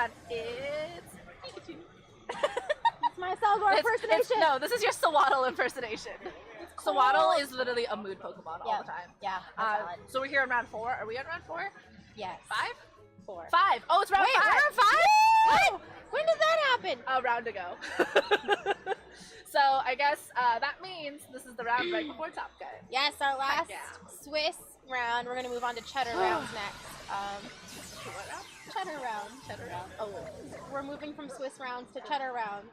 on. It's Pikachu. It's my Salvador impersonation. No, this is your Sawaddle impersonation. Cool. Sawaddle is literally a mood Pokemon all the time. Yeah, that's valid. So we're here in round 4. Are we on round 4? Yes. 5? 4. 5. Oh, it's round 5. Wait, round 5? What? When did that happen? A round to go. So I guess that means this is the round right before Top Gun. Yes, our last yeah. Swiss round. We're gonna move on to Cheddar rounds next. What round? Cheddar round. Cheddar round. Oh. We're moving from Swiss rounds to Cheddar rounds.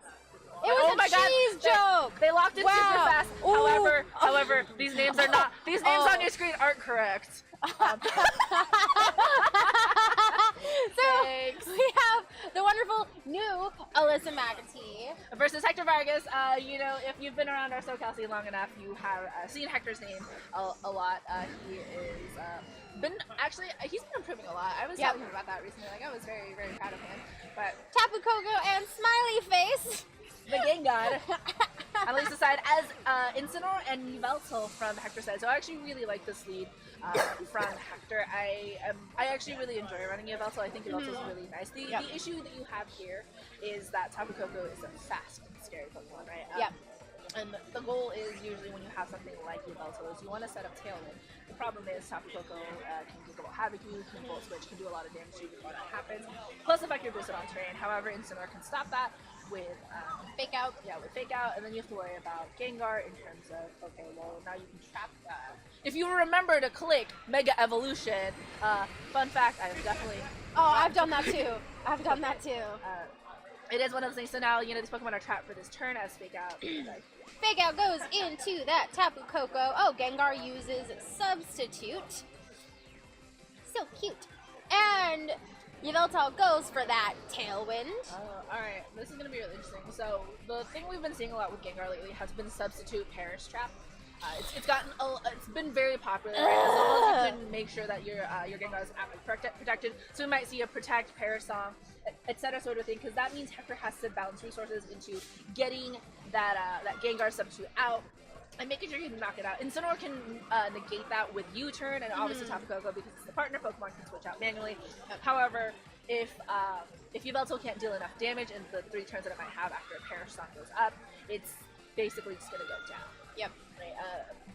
It Oh was my a cheese God. joke. They locked in Wow. super fast. Ooh. However, these names are not. These names on your screen aren't correct. So Thanks. we have the wonderful new Elisa McAtee Versus Hector Vargas. You know, if you've been around our SoCal scene long enough, you have seen Hector's name a lot. He is he's been improving a lot. I was telling him about that recently. Like I was very, very proud of him. But Tapu Koko and Smiley Face. the Gengar on Elisa's side as Incineroar and Yveltal from Hector's side. So I actually really like this lead from Hector. I actually really enjoy running Yveltal. I think Yveltal is really nice. The issue that you have here is that Tapu Koko is a fast and scary Pokemon, right? And the goal is usually when you have something like Yveltal is you want to set up Tailwind. The problem is Tapu Koko can take a Havoc you, can Volt Switch, can do a lot of damage to you before that happens. Plus the fact you're boosted on terrain. However, Incineroar can stop that with Fake Out. Yeah, with Fake Out, and then you have to worry about Gengar in terms of, okay, well, now you can trap if you remember to click Mega Evolution, fun fact, I have definitely... Oh, I've done that too. I've done that too. It is one of those things, so now, you know, these Pokemon are trapped for this turn as Fake Out. Fake Out goes into that Tapu Koko. Oh, Gengar uses Substitute. So cute. And Yveltal goes for that Tailwind. Alright, this is going to be really interesting. So, the thing we've been seeing a lot with Gengar lately has been Substitute Perish Trap. It's been very popular. As long as you can make sure that your Gengar is protected. So we might see a Protect, Perish Song, etc. sort of thing, because that means Hector has to balance resources into getting that Gengar Substitute out and making sure you can knock it out. Incineroar can negate that with U-turn, and obviously Tapu Koko, because it's the partner Pokemon, can switch out manually. However, if Yveltal can't deal enough damage in the 3 turns that it might have after a Perish Song goes up, it's basically just going to go down. Yep. Right?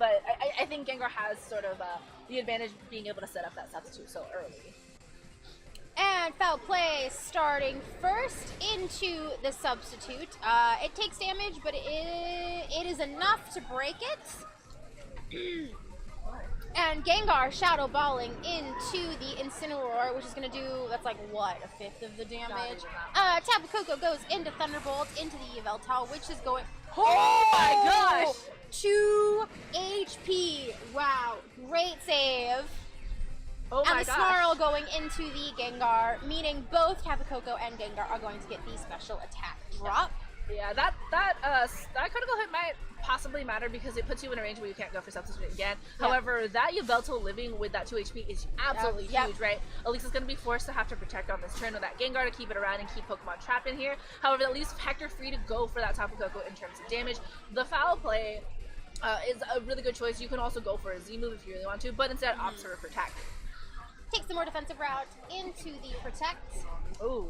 But I think Gengar has sort of the advantage of being able to set up that substitute so early. And Foul Play starting first into the Substitute. It takes damage, but it is enough to break it. And Gengar Shadow Balling into the Incineroar, which is going to do, that's like, what, a fifth of the damage? Tapu Koko goes into Thunderbolt, into the Yveltal, which is going... Oh my gosh! 2 HP. Wow. Great save. Oh my and the gosh. Snarl going into the Gengar, meaning both Tapu Koko and Gengar are going to get the special attack drop. Yeah, that critical hit might possibly matter because it puts you in a range where you can't go for substitute again. Yeah. However, that Yveltal living with that 2 HP is absolutely huge, right? Elisa's going to be forced to have to protect on this turn with that Gengar to keep it around and keep Pokemon trapped in here. However, at least Hector free to go for that Tapu Koko in terms of damage. The Foul Play is a really good choice. You can also go for a Z move if you really want to, but instead opts for a Protect. Takes the more defensive route into the Protect. Ooh.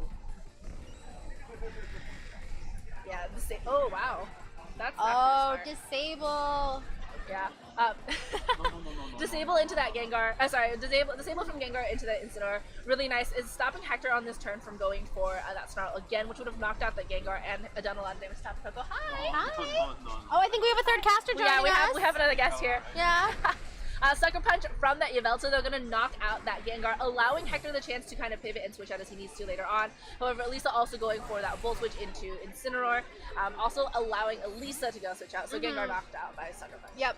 Yeah, oh wow. That's disable. Yeah. Disable into that Gengar. Disable from Gengar into that Incineroar. Really nice. Is stopping Hector on this turn from going for that Snarl again, which would have knocked out the Gengar and done a lot of damage to Tapu Koko. Hi. Oh, I think we have a third caster joining us. Yeah, we have another guest here. Yeah. Sucker Punch from that Yveltal, they're going to knock out that Gengar, allowing Hector the chance to kind of pivot and switch out as he needs to later on. However, Elisa also going for that Volt Switch into Incineroar, also allowing Elisa to go switch out. So Gengar knocked out by Sucker Punch. Yep.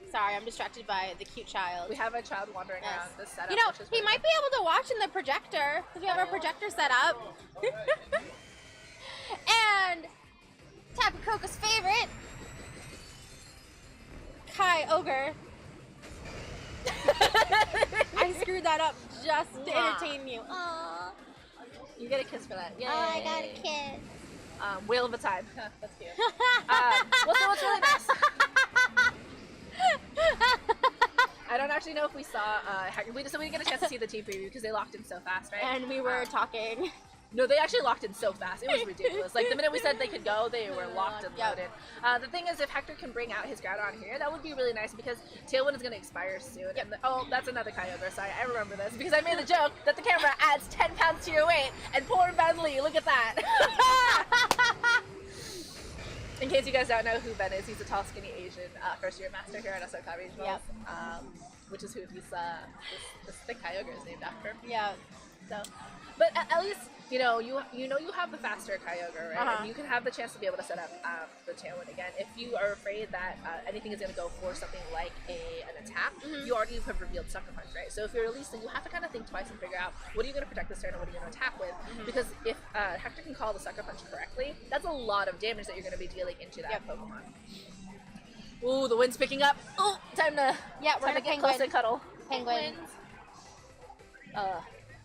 Sorry, I'm distracted by the cute child. We have a child wandering around this setup. You know, he might be able to watch in the projector, because we have our projector set up. And Tapu Koko's favorite, Kai Ogre. I screwed that up just to entertain you. Aww. You get a kiss for that. Yay. Oh, I got a kiss. Whale of a time. That's cute. What's really nice? I don't actually know if we saw Hector. So we didn't get a chance to see the team preview because they locked in so fast, right? And we were talking. No, they actually locked in so fast. It was ridiculous. Like, the minute we said they could go, they were locked and loaded. The thing is, if Hector can bring out his Groudon here, that would be really nice because Tailwind is going to expire soon. And oh, that's another Kyogre. Sorry, I remember this because I made the joke that the camera adds 10 pounds to your weight. And poor Ben Lee, look at that. In case you guys don't know who Ben is, he's a tall, skinny Asian first-year master here at SoCal Regionals, which is who this thick Kyogre is named after. Yeah. So, but at least you know you have the faster Kyogre, right? And you can have the chance to be able to set up the Tailwind again. If you are afraid that anything is going to go for something like an attack, you already have revealed Sucker Punch, right? So if you're Elisa, you have to kind of think twice and figure out what are you going to protect this turn and what are you going to attack with, because if Hector can call the Sucker Punch correctly, that's a lot of damage that you're going to be dealing into that Pokemon. Ooh, the wind's picking up. Oh, time to we're gonna get close and cuddle. Penguins.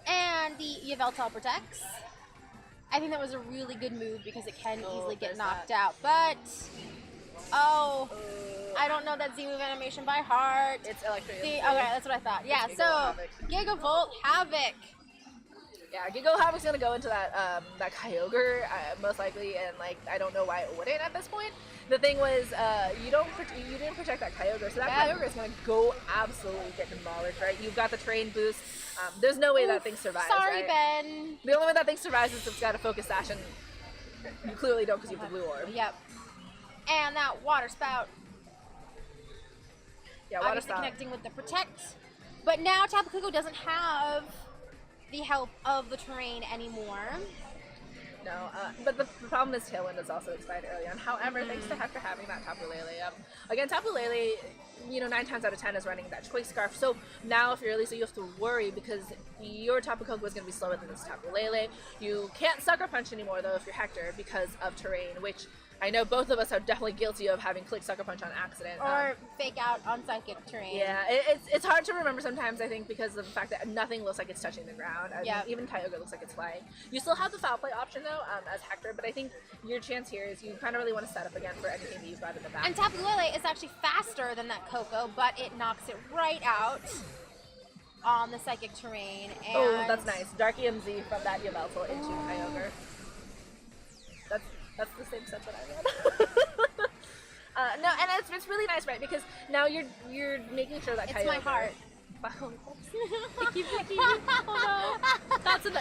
And the Yveltal protects. I think that was a really good move because it can easily get knocked out. But, I don't know that Z move animation by heart. It's Electric. Okay, that's what I thought. Yeah, so Gigavolt Havoc. Yeah, Gigo Havoc's gonna go into that Kyogre most likely, and like I don't know why it wouldn't at this point. The thing was, you didn't protect that Kyogre, so that Kyogre is gonna go absolutely get demolished, right? You've got the terrain boost. There's no way that thing survives. Sorry, right? Ben. The only way that thing survives is if it's got a Focus Sash, and you clearly don't because you have the blue orb. Yep. And that Water Spout. Yeah, Water Obviously Spout. connecting with the Protect. But now Tapu Koko doesn't have the help of the terrain anymore. No, but the problem is Tailwind is also expired early on. However, thanks to Hector having that Tapu Lele, again, Tapu Lele, 9 times out of 10 is running that Choice Scarf. So now if you're Elisa, you have to worry because your Tapu Koko is going to be slower than this Tapu Lele. You can't Sucker Punch anymore, though, if you're Hector because of terrain, which I know both of us are definitely guilty of having clicked Sucker Punch on accident. Or fake out on Psychic terrain. Yeah, it's hard to remember sometimes, I think, because of the fact that nothing looks like it's touching the ground. I mean, even Kyogre looks like it's flying. You still have the Foul Play option, though, as Hector, but I think your chance here is you kind of really want to set up again for anything that you've got in the back. And Tapu Lele is actually faster than that Koko, but it knocks it right out on the Psychic terrain. And oh, that's nice. Dark EMZ from that Yveltal into Kyogre. That's the same set that I read. No, and it's really nice, right? Because now you're making sure that Kyogre... It's my heart. Icky, oh no.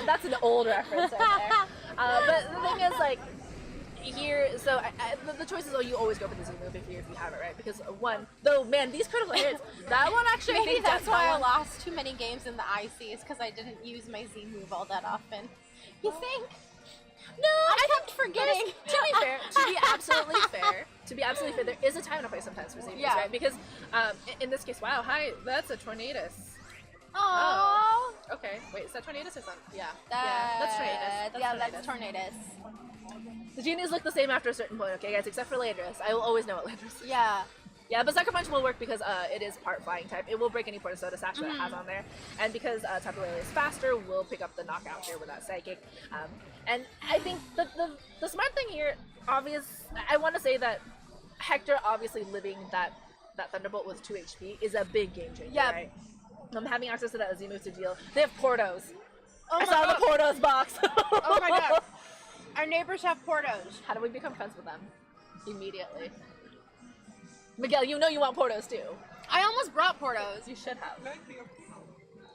That's an old reference right there. But the thing is, like, here, so the choice is, you always go for the Z move if you have it, right? Because one, though, man, these critical hits, that one actually... Maybe that's why I lost too many games in the IC, is because I didn't use my Z move all that often. You think? No, I kept forgetting. To be absolutely fair, there is a time and a place sometimes for safeties, right? Because in this case, wow, hi, that's a Tornadus. Oh, okay. Wait, is that Tornadus or something? Yeah, that's Tornadus. That's Tornadus. The genies look the same after a certain point, okay, guys, except for Landorus. I will always know what Landorus is. Yeah, but Sucker Punch will work because it is part flying type. It will break any Porta Soda Sash that it has on there. And because Tapu Lele is faster, we'll pick up the knockout here with that Psychic. And I think the smart thing here, I want to say that Hector obviously living that Thunderbolt with 2 HP is a big game changer, right? Having access to that Z move to deal. They have Portos. I saw the Portos box. Oh my god. Our neighbors have Portos. How do we become friends with them? Immediately. Miguel, you know you want Portos too. I almost brought Portos. You should have.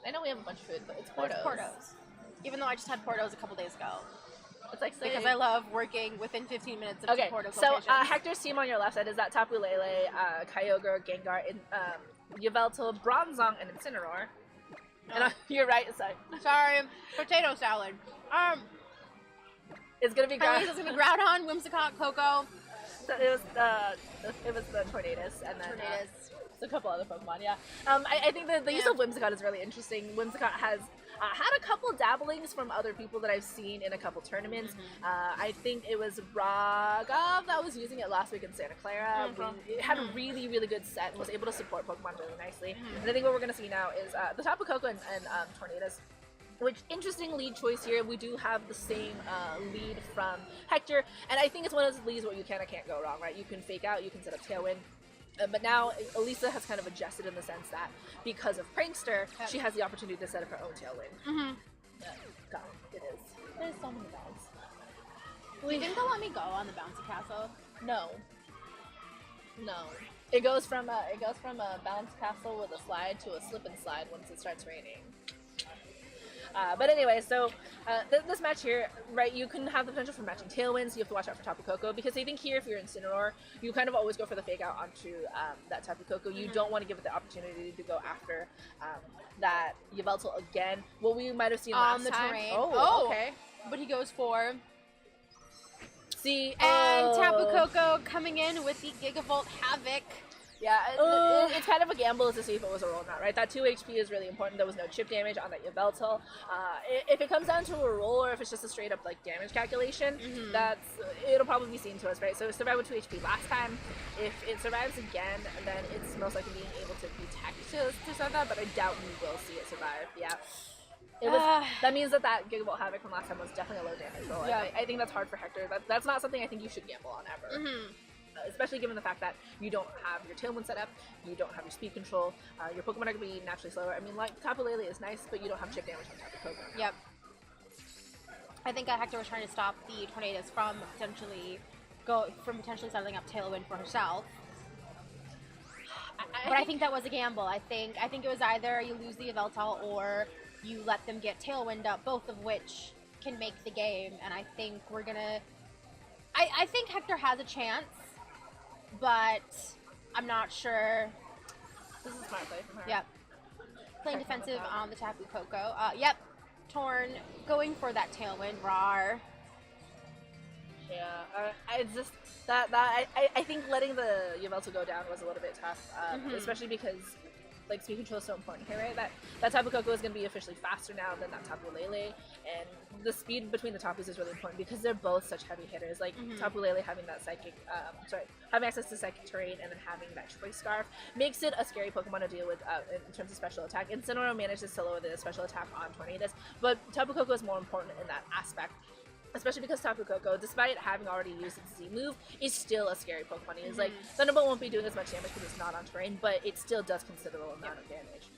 I know we have a bunch of food, but it's Portos. It's Portos. Even though I just had Portos a couple days ago. It's like saying... Because I love working within 15 minutes of Portos so locations. Hector's team on your left side is that Tapu Lele, Kyogre, Gengar, Yveltal, Bronzong, and Incineroar. And you're right, sorry, potato salad. It's gonna be Elisa's gonna be Groudon, Whimsicott, Koko. So it was the Tornadus, and then a couple other Pokemon. Yeah, I think the use of Whimsicott is really interesting. Whimsicott has had a couple dabblings from other people that I've seen in a couple tournaments. I think it was Vargas that was using it last week in Santa Clara. It had a really, really good set and was able to support Pokemon really nicely. And I think what we're going to see now is the Tapu Koko and Tornadus. Which, interesting lead choice here. We do have the same lead from Hector, and I think it's one of those leads where you can't go wrong, right? You can fake out, you can set up Tailwind, but now Elisa has kind of adjusted in the sense that because of Prankster, she has the opportunity to set up her own Tailwind. God, it is. There's so many bounds. Do you think they'll let me go on the bouncy castle? No. It goes from a bounce castle with a slide to a slip and slide once it starts raining. But anyway, so this match here, right, you can have the potential for matching Tailwinds. You have to watch out for Tapu Koko, because I think here, if you're Incineroar, you kind of always go for the fake out onto that Tapu Koko. You don't want to give it the opportunity to go after that Yveltal again. What we might have seen on last the time. terrain. Oh, okay. But he goes for... See, And Tapu Koko coming in with the Gigavolt Havoc. Yeah, it's kind of a gamble to see if it was a roll or not, right? That 2 HP is really important. There was no chip damage on that Yveltal. If it comes down to a roll, or if it's just a straight up like damage calculation, it'll probably be seen to us, right? So it survived with 2 HP last time. If it survives again, then it's most likely being able to detect to survive that, but I doubt we will see it survive. Yeah. It was, that means that Gigavolt Havoc from last time was definitely a low damage roll. Yeah. I think that's hard for Hector. That's not something I think you should gamble on ever. Especially given the fact that you don't have your Tailwind set up, you don't have your speed control, your Pokemon are going to be naturally slower. I mean, like, Tapu Lele is nice, but you don't have chip damage on Tapu Koko. Yep. I think Hector was trying to stop the Tornadus from potentially setting up Tailwind for herself. But I think that was a gamble. I think it was either you lose the Yveltal or you let them get Tailwind up, both of which can make the game. And I think we're gonna... I think Hector has a chance, but I'm not sure. This is a smart play from her. Yep. Playing defensive on the Tapu Koko. Yep. Torn going for that Tailwind. Rawr. Yeah. It's just that I think letting the Yveltal go down was a little bit tough, especially because like speed control is so important here, right? That Tapu Koko is going to be officially faster now than that Tapu Lele, and the speed between the Tapus is really important because they're both such heavy hitters. Like Tapu Lele having that psychic, having access to psychic terrain and then having that choice scarf makes it a scary Pokemon to deal with in terms of special attack. Incineroar manages to lower the special attack on Tornadus, but Tapu Koko is more important in that aspect. Especially because Tapu Koko, despite having already used its Z move, is still a scary Pokemon. It's like, Thunderbolt won't be doing as much damage because it's not on terrain, but it still does considerable amount of damage.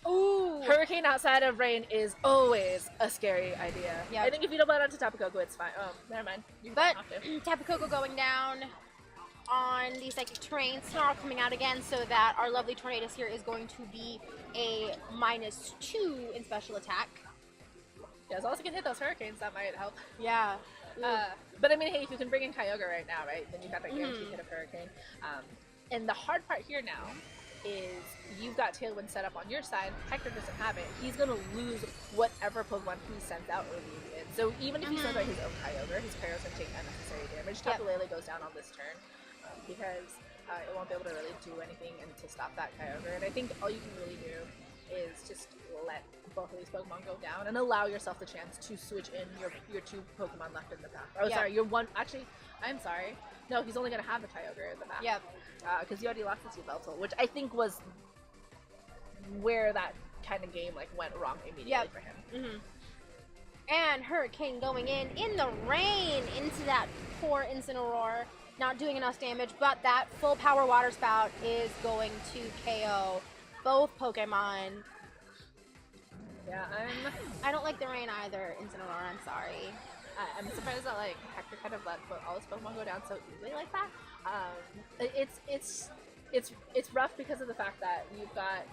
Ooh! Hurricane outside of rain is always a scary idea. Yep. I think if you don't let onto Tapu Koko, it's fine. Oh, never mind. But Tapu Koko going down on the Psychic Terrain, Snarl coming out again, so that our lovely Tornadus here is going to be a -2 in special attack. Yeah, as long as you can hit those hurricanes, that might help. Yeah. But I mean, hey, if you can bring in Kyogre right now, right, then you've got that guaranteed hit of Hurricane. And the hard part here now is you've got Tailwind set up on your side. Hector doesn't have it. He's going to lose whatever Pokemon he sends out early in. So even if he sends out his own Kyogre, his Kyogre's going to take unnecessary damage. Tapu Lele goes down on this turn because it won't be able to really do anything and to stop that Kyogre. And I think all you can really do is just let both of these Pokemon go down and allow yourself the chance to switch in your 2 Pokemon left in the pack. Oh, sorry, your one. Actually, I'm sorry. No, he's only going to have the Kyogre in the back. Yep. Because you already lost this Yveltal, which I think was where that kind of game like went wrong immediately for him. And Hurricane going in the rain into that poor Incineroar, not doing enough damage, but that full power Water Spout is going to KO both Pokemon. Yeah, I don't like the rain either, Incineroar, I'm sorry. I'm surprised that like Hector kind of let all his Pokemon go down so easily like that. It's rough because of the fact that you've got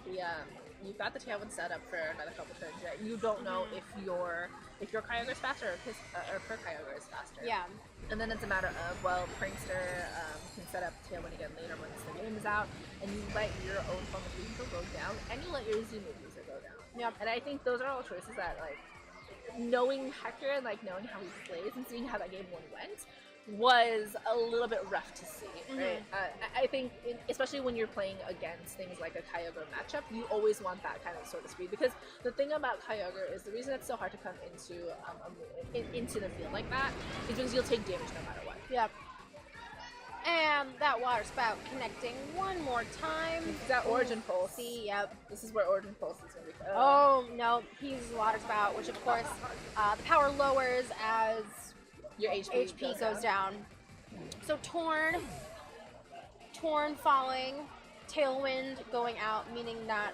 the Tailwind set up for another couple turns. Right? You don't know if your Kyogre is faster or per Kyogre is faster. Yeah. And then it's a matter of, well, Prankster can set up Tailwind again later once the game is out, and you let your own form of Fusion go down, and you let your Z move user go down. Yep. And I think those are all choices that, like, knowing Hector and, like, knowing how he plays and seeing how that game one went was a little bit rough to see, right? I think, especially when you're playing against things like a Kyogre matchup, you always want that kind of sort of speed, because the thing about Kyogre is the reason it's so hard to come into the field like that is because you'll take damage no matter what. Yep. And that Water Spout connecting one more time. This is that Origin Pulse. See, yep. This is where Origin Pulse is going to be. Oh, no. He's Water Spout, which of course the power lowers as your HP goes down. So Torn falling, Tailwind going out, meaning that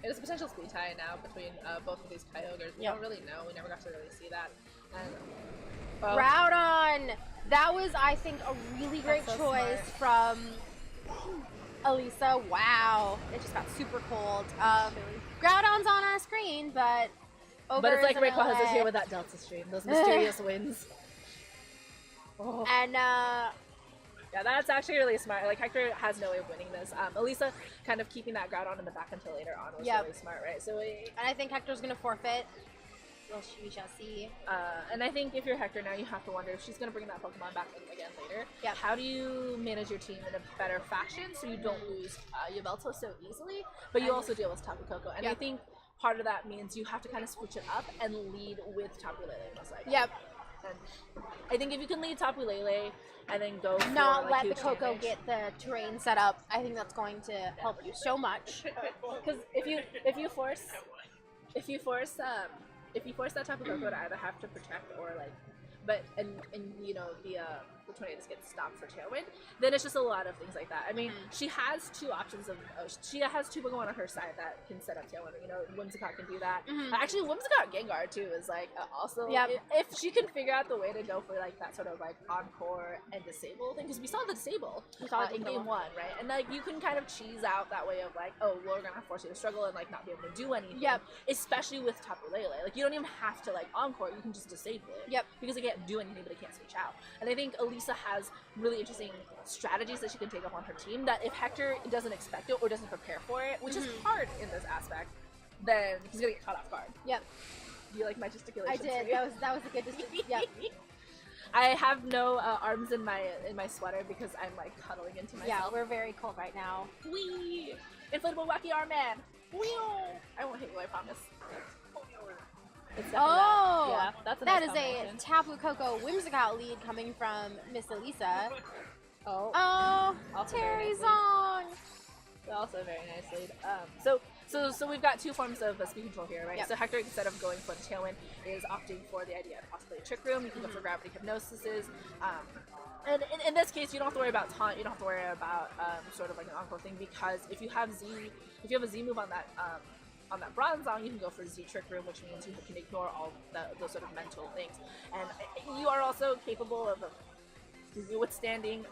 there's a potential speed tie now between both of these Kyogres. We don't really know. We never got to really see that. Oh. Groudon! That was, I think, a really great That's so choice from Elisa. Wow. It just got super cold. Groudon's on our screen, but But it's like Ogre's in Rayquaza is LA. here with that Delta Stream, those mysterious winds. Oh. And, Yeah, that's actually really smart. Like, Hector has no way of winning this. Elisa kind of keeping that Groudon in the back until later on was really smart, right? So, and I think Hector's gonna forfeit. We shall see. and I think if you're Hector now, you have to wonder if she's going to bring that Pokemon back again later. Yep. How do you manage your team in a better fashion so you don't lose Yveltal so easily, but you also deal with Tapu Koko? And I think part of that means you have to kind of switch it up and lead with Tapu Lele, most likely. Yep. And I think if you can lead Tapu Lele and then go for, not like, let the huge Coco damage. get the terrain set up, I think that's going to help you so much. Because if you force that Tapu Koko to either have to protect or like, and you know the tornadoes get stopped for Tailwind, then it's just a lot of things like that. I mean, she has two options of she has two Pokemon on her side that can set up Tailwind. You know, Whimsicott can do that. Actually, Whimsicott Gengar too is like also if she can figure out the way to go for like that sort of like encore and disable thing, because we saw the disable in game one, right? And like you can kind of cheese out that way of like, oh, well, we're gonna force you to struggle and like not be able to do anything. Yep. Especially with Tapu Lele, like you don't even have to like encore, you can just disable it. Yep. Because it can't do anything, but it can't switch out. And I think Elisa has really interesting strategies that she can take up on her team that if Hector doesn't expect it or doesn't prepare for it, which is hard in this aspect, then he's gonna get caught off guard. Yep. Do you like my gesticulation? I did. That was a good decision. Yep. I have no arms in my sweater because I'm like cuddling into myself. Yeah, we're very cold right now. Wee! Inflatable wacky arm man! Wee! I won't hit you, I promise. It's that's a that nice is a combination. Tapu Koko Whimsicott lead coming from Miss Elisa. Oh, also very Terry nice lead. Song. Also a very nice lead. So we've got two forms of speed control here, right? Yep. So Hector, instead of going for the Tailwind, is opting for the idea of possibly a Trick Room. You can go for Gravity Hypnosises. And in this case, you don't have to worry about taunt. You don't have to worry about sort of like an encore thing, because if you have a Z move on that Bronzong, you can go for Z Trick Room, which means you can ignore all those sort of mental things. And you are also capable of withstanding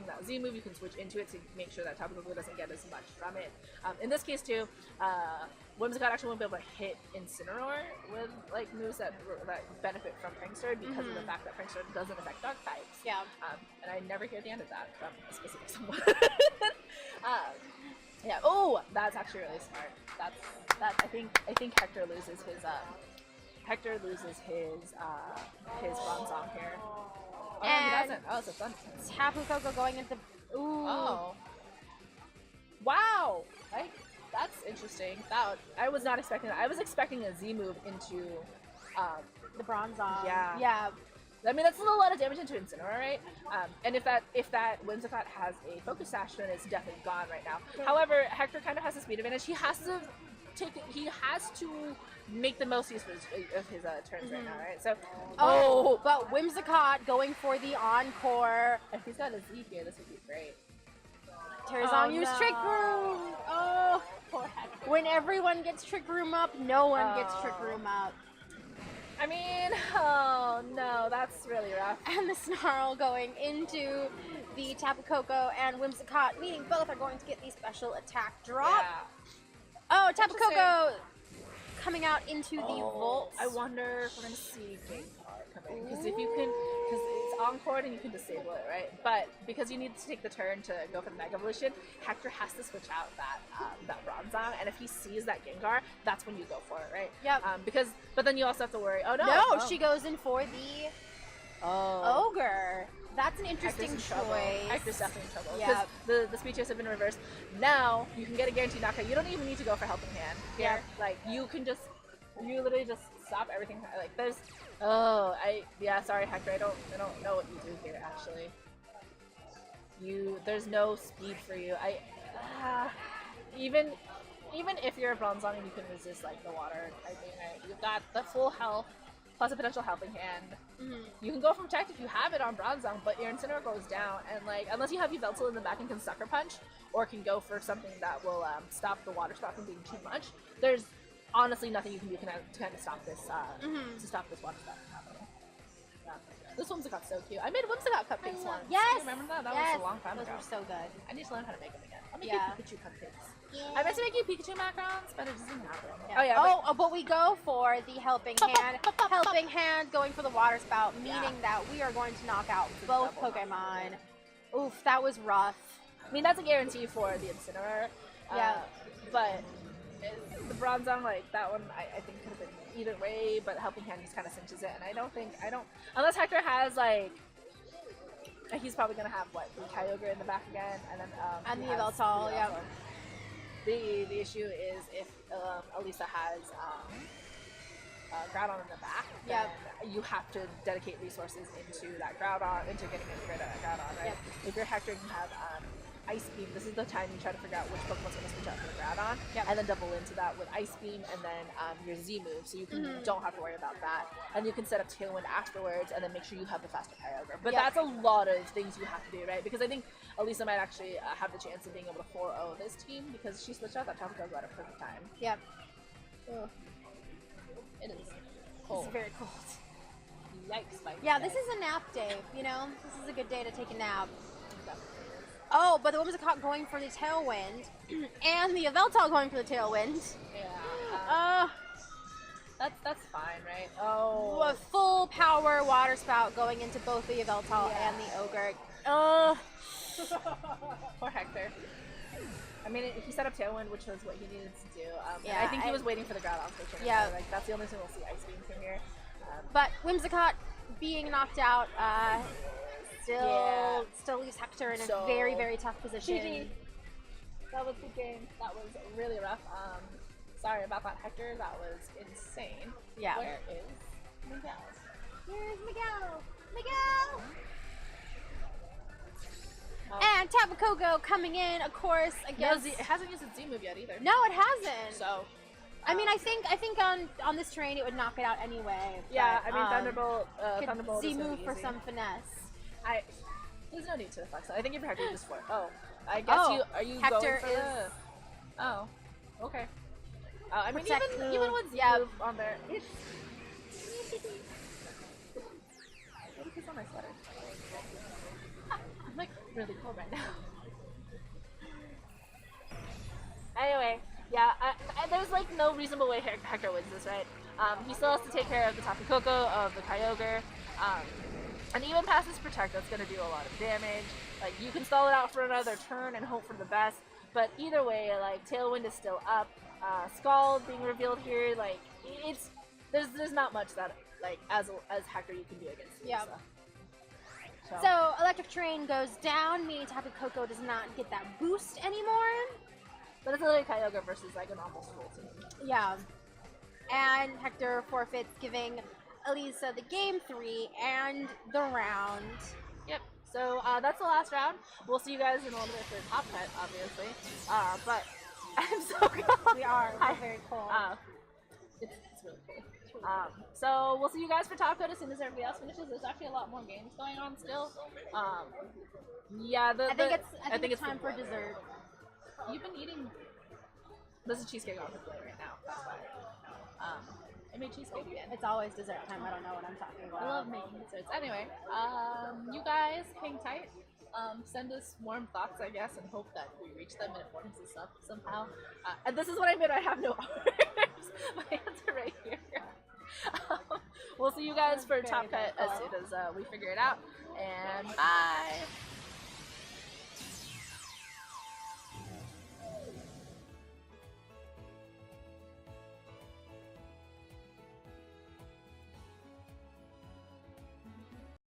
that Z move. You can switch into it to make sure that Tapu Koko doesn't get as much from it. In this case too, Whimsicott actually won't be able to hit Incineroar with like moves that benefit from Prankster because of the fact that Prankster doesn't affect dark types. Yeah. And I never hear the end of that from a specific someone. Yeah. Oh, that's actually really smart. I think Hector loses his Bronzong here. Oh, no, he doesn't. Oh, it's a Thunder. Tapu Koko going into ooh. Oh. Wow. That's interesting. I was not expecting that. I was expecting a Z move into The Bronzong. Yeah. Yeah. I mean, that's a lot of damage into Incineroar, right? And if that Whimsicott has a Focus Sash, then it's definitely gone right now. However, Hector kind of has a speed advantage. He has to make the most use of his turns right now, right? So, But Whimsicott going for the encore. if he's got a Z here, this would be great. Terzong used Trick Room. Oh, Poor Hector. when everyone gets Trick Room up, no one gets Trick Room up. I mean, oh no, that's really rough. And the Snarl going into the Tapu Koko and Whimsicott, meaning both are going to get the special attack drop. Yeah. Oh, Tapu Koko coming out into the Volt. I wonder if we're gonna see Gengar coming, because because it's Encore and you can disable it, right? But because you need to take the turn to go for the Mega Evolution, Hector has to switch out that Bronzong, and if he sees that Gengar, that's when you go for it, right? Yep. But then you also have to worry. Oh no! No, she goes in for the Oh. Ogre. That's an interesting Hector's in trouble. choice. Hector's definitely in trouble. Yeah. Because the speed chase have been reversed. Now you can get a guaranteed knockout. You don't even need to go for Helping Hand here. Yeah. Like you literally just stop everything. Like there's sorry Hector, I don't know what you do here actually. There's no speed for you. Even if you're a Bronzong and you can resist like the water, I think you've got the full health plus a potential Helping Hand. You can go from Protect if you have it on Bronzong, but your Incineroar goes down, and like unless you have Yveltal in the back and can Sucker Punch, or can go for something that will stop the water spot from being too much, there's honestly nothing you can do to kind of stop this to stop this water spout from happening. Yeah. This Whimsicott so cute. I made Whimsicott cupcakes once. Yes. Do you remember that? That was a long time Those ago. were so good. I need to learn how to make them again. I'll make Yeah. you Pikachu cupcakes. Yeah. I meant to make you Pikachu macarons, but it doesn't happen. Yeah. Oh yeah. But we go for the helping hand going for the water spout, meaning that we are going to knock out both Pokemon. Oof, that was rough. I mean, that's a guarantee for the Incineroar. Yeah. But the Bronzong, like, that one, I think could have been either way, but Helping Hand just kind of cinches it. And I don't, unless Hector has, like, he's probably going to have, what, the Kyogre in the back again, and then, And the Yveltal, yeah. The issue is if Elisa has Groudon in the back, then you have to dedicate resources into that Groudon, into getting rid of that Groudon, right? If you're Hector and you have Ice Beam, this is the time you try to figure out which Pokemon's going to switch out for the Groudon, and then double into that with Ice Beam and then your Z move, so you don't have to worry about that. And you can set up Tailwind afterwards, and then make sure you have the faster Kyogre. But that's a lot of things you have to do, right? Because I think Elisa might actually have the chance of being able to 4-0 this team because she switched out that Tapu Koko at a perfect time. Yep. It is cold. It's very cold. Yikes, Spike. Yeah, this is a nap day, you know? This is a good day to take a nap. Oh, but the Whimsicott going for the Tailwind, and the Yveltal going for the Tailwind. Yeah. That's fine, right? Oh. A full power water spout going into both the Yveltal and the Ogre. Poor Hector. I mean, he set up Tailwind, which was what he needed to do. I think he was waiting for the Groudon switch. Yeah. So, like, that's the only thing we'll see Ice Beam from here. But Whimsicott being knocked out still leaves Hector in a very, very tough position. GG. That was the game. That was really rough. Sorry about that, Hector. That was insane. Yeah. Where is Miguel? Here's Miguel. Miguel! And Tapu Koko coming in, of course, against... No, it hasn't used its Z move yet either. No, it hasn't. So... I mean, I think on this terrain it would knock it out anyway. Yeah, but, I mean, Thunderbolt Z is move for easy. some finesse. There's no need to flex. I think if you're Hector, you just flex. Oh, I guess are you Hector going for the... Oh, okay. I mean, Protect even with Z move on there, it's... What if it's on my sweater? I'm like really cold right now. Anyway, yeah, there's like no reasonable way Hector wins this, right? He still has to take care of the Tapu Koko, of the Kyogre, and even past his Protect, that's going to do a lot of damage. Like, you can stall it out for another turn and hope for the best, but either way, like, Tailwind is still up. Scald being revealed here, like, there's not much that, like, as Hector you can do against Elisa. Yeah. So, Electric Terrain goes down, meaning Tapu Koko does not get that boost anymore. But it's literally Kyogre versus, like, an almost full team. Yeah. And Hector forfeits, giving Elisa the game 3 and the round. Yep. So that's the last round. We'll see you guys in a little bit for the top cut, obviously. But I'm so cold. We are. We're very cold. It's really cool. So we'll see you guys for top cut as soon as everybody else finishes. There's actually a lot more games going on still. Yeah. I think it's time for dessert. You've been eating. There's a cheesecake on the plate right now. That's why. I made cheesecake again. It's always dessert time. I don't know what I'm talking about. I love making desserts. Anyway, you guys hang tight. Send us warm thoughts, I guess, and hope that we reach them and it warms us up somehow. And this is what I mean. I have no arms. My hands are right here. We'll see you guys for top cut as soon as we figure it out. And bye.